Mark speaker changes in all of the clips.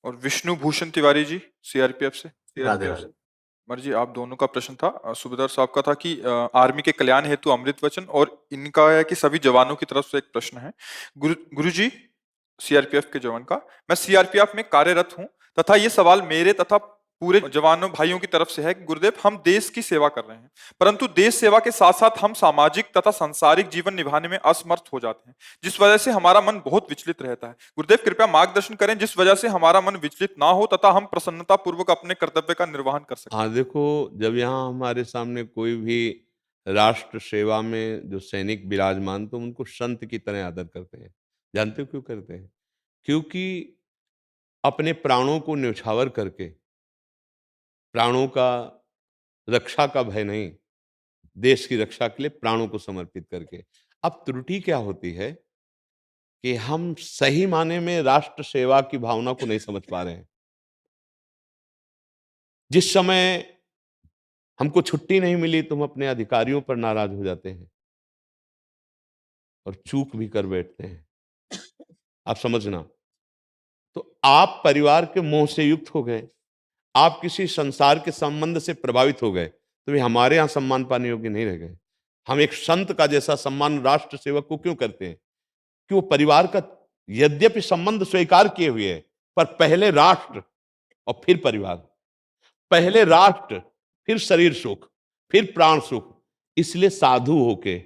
Speaker 1: और विष्णु भूषण तिवारी जी सीआरपीएफ से।
Speaker 2: राधे राधे।
Speaker 1: मर जी, आप दोनों का प्रश्न था। सूबेदार साहब का था कि आर्मी के कल्याण हेतु अमृत वचन, और इनका है कि सभी जवानों की तरफ से एक प्रश्न है। गुरु जी, सीआरपीएफ के जवान का, मैं सीआरपीएफ में कार्यरत हूं तथा ये सवाल मेरे तथा पूरे जवानों भाइयों की तरफ से है कि गुरुदेव, हम देश की सेवा कर रहे हैं, परंतु देश सेवा के साथ साथ हम सामाजिक तथा सांसारिक जीवन निभाने में असमर्थ हो जाते हैं, जिस वजह से हमारा मन बहुत विचलित रहता है। गुरुदेव, कृपया मार्गदर्शन करें जिस वजह से हमारा मन विचलित ना हो तथा हम प्रसन्नता पूर्वक अपने कर्तव्य का निर्वहन कर सकें।
Speaker 2: हाँ देखो, जब यहाँ हमारे सामने कोई भी राष्ट्र सेवा में जो सैनिक विराजमान, तो उनको संत की तरह आदर करते हैं। जानते हो क्यों करते हैं? क्योंकि अपने प्राणों को न्यौछावर करके, प्राणों का रक्षा का भय नहीं, देश की रक्षा के लिए प्राणों को समर्पित करके। अब त्रुटि क्या होती है कि हम सही माने में राष्ट्र सेवा की भावना को नहीं समझ पा रहे हैं। जिस समय हमको छुट्टी नहीं मिली तो हम अपने अधिकारियों पर नाराज हो जाते हैं और चूक भी कर बैठते हैं। आप समझना, तो आप परिवार के मोह से युक्त हो गए, आप किसी संसार के संबंध से प्रभावित हो गए, तो वे हमारे यहाँ सम्मान पाने योग्य नहीं रह गए। हम एक संत का जैसा सम्मान राष्ट्र सेवक को क्यों करते हैं? कि वो परिवार का यद्यपि संबंध स्वीकार किए हुए है, पर पहले राष्ट्र और फिर परिवार, पहले राष्ट्र फिर शरीर सुख, फिर प्राण सुख। इसलिए साधु होके,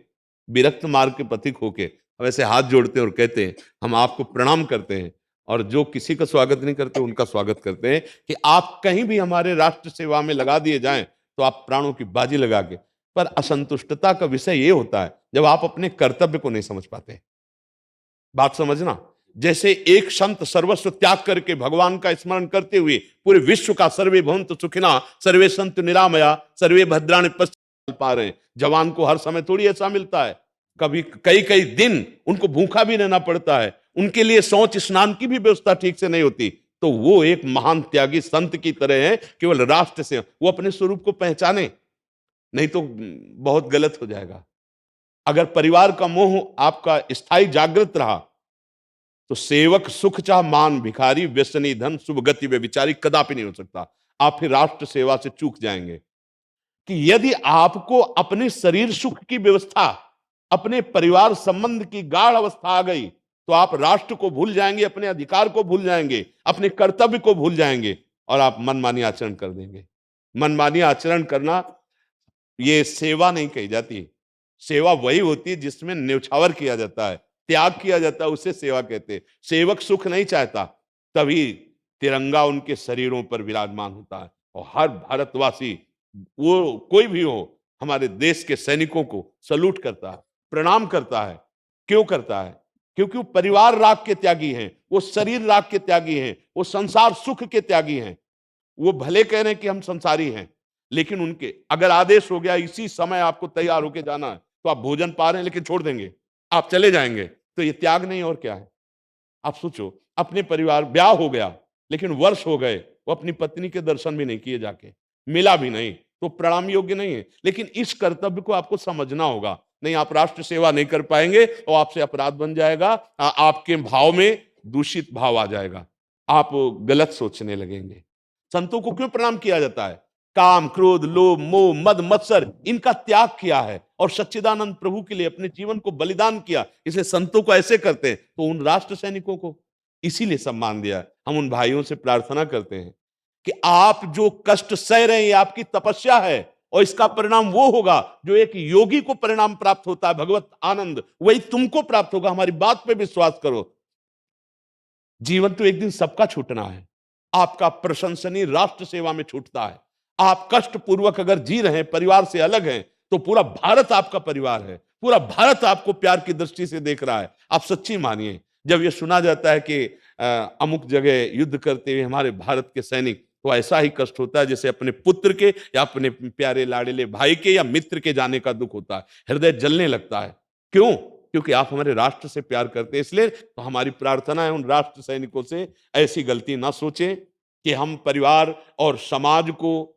Speaker 2: विरक्त मार्ग के पथिक होके वैसे हाथ जोड़ते हैं और कहते हैं हम आपको प्रणाम करते हैं, और जो किसी का स्वागत नहीं करते उनका स्वागत करते हैं कि आप कहीं भी हमारे राष्ट्र सेवा में लगा दिए जाएं तो आप प्राणों की बाजी लगा के। पर असंतुष्टता का विषय ये होता है जब आप अपने कर्तव्य को नहीं समझ पाते। बात समझना, जैसे एक संत सर्वस्व त्याग करके भगवान का स्मरण करते हुए पूरे विश्व का सर्वे भवन्तु सुखिनः सर्वे सन्तु निरामया सर्वे भद्राणि पश्यन्तु पा रहे हैं। जवान को हर समय थोड़ी ऐसा मिलता है, कभी कई कई दिन उनको भूखा भी रहना पड़ता है, उनके लिए शौच स्नान की भी व्यवस्था ठीक से नहीं होती। तो वो एक महान त्यागी संत की तरह है, केवल राष्ट्र से वो अपने स्वरूप को पहचाने, नहीं तो बहुत गलत हो जाएगा। अगर परिवार का मोह आपका स्थायी जागृत रहा तो सेवक सुख चाह मान भिखारी व्यसनी धन शुभ गति वे विचारी कदापि नहीं हो सकता। आप फिर राष्ट्र सेवा से चूक जाएंगे। कि यदि आपको अपने शरीर सुख की व्यवस्था, अपने परिवार संबंध की गाढ़ अवस्था आ गई, तो आप राष्ट्र को भूल जाएंगे, अपने अधिकार को भूल जाएंगे, अपने कर्तव्य को भूल जाएंगे और आप मनमानी आचरण कर देंगे। मनमानी आचरण करना ये सेवा नहीं कही जाती। सेवा वही होती है जिसमें न्यौछावर किया जाता है, त्याग किया जाता है, उसे सेवा कहते हैं। सेवक सुख नहीं चाहता, तभी तिरंगा उनके शरीरों पर विराजमान होता है और हर भारतवासी, वो कोई भी हो, हमारे देश के सैनिकों को सलूट करता है, प्रणाम करता है। क्यों करता है? क्योंकि वो परिवार राग के त्यागी हैं, वो शरीर राग के त्यागी हैं, वो संसार सुख के त्यागी हैं। वो भले कह रहे हैं कि हम संसारी हैं, लेकिन उनके अगर आदेश हो गया इसी समय आपको तैयार होके जाना है, तो आप भोजन पा रहे हैं लेकिन छोड़ देंगे, आप चले जाएंगे, तो ये त्याग नहीं और क्या है? आप सोचो, अपने परिवार, ब्याह हो गया लेकिन वर्ष हो गए, वो अपनी पत्नी के दर्शन भी नहीं किए, जाके मिला भी नहीं, तो प्रणाम योग्य नहीं है। लेकिन इस कर्तव्य को आपको समझना होगा। नहीं, आप राष्ट्र सेवा नहीं कर पाएंगे और आपसे अपराध बन जाएगा, आपके भाव में दूषित भाव आ जाएगा, आप गलत सोचने लगेंगे। संतों को क्यों प्रणाम किया जाता है? काम क्रोध लोभ मोह मद मत्सर इनका त्याग किया है और सच्चिदानंद प्रभु के लिए अपने जीवन को बलिदान किया, इसलिए संतों को ऐसे करते हैं। तो उन राष्ट्र सैनिकों को इसीलिए सम्मान दिया। हम उन भाइयों से प्रार्थना करते हैं कि आप जो कष्ट सह रहे हैं, ये आपकी तपस्या है और इसका परिणाम वो होगा जो एक योगी को परिणाम प्राप्त होता है, भगवत आनंद, वही तुमको प्राप्त होगा। हमारी बात पे विश्वास करो। जीवन तो एक दिन सबका छूटना है। आपका प्रशंसनीय राष्ट्र सेवा में छूटता है। आप कष्ट पूर्वक अगर जी रहे हैं, परिवार से अलग हैं, तो पूरा भारत आपका परिवार है, पूरा भारत आपको प्यार की दृष्टि से देख रहा है। आप सच्ची मानिए, जब यह सुना जाता है कि अमुक जगह युद्ध करते हुए हमारे भारत के सैनिक, तो ऐसा ही कष्ट होता है जैसे अपने पुत्र के या अपने प्यारे लाड़ेले भाई के या मित्र के जाने का दुख होता है। हृदय जलने लगता है। क्यों? क्योंकि आप हमारे राष्ट्र से प्यार करते हैं। इसलिए तो हमारी प्रार्थना है उन राष्ट्र सैनिकों से, ऐसी गलती ना सोचें कि हम परिवार और समाज को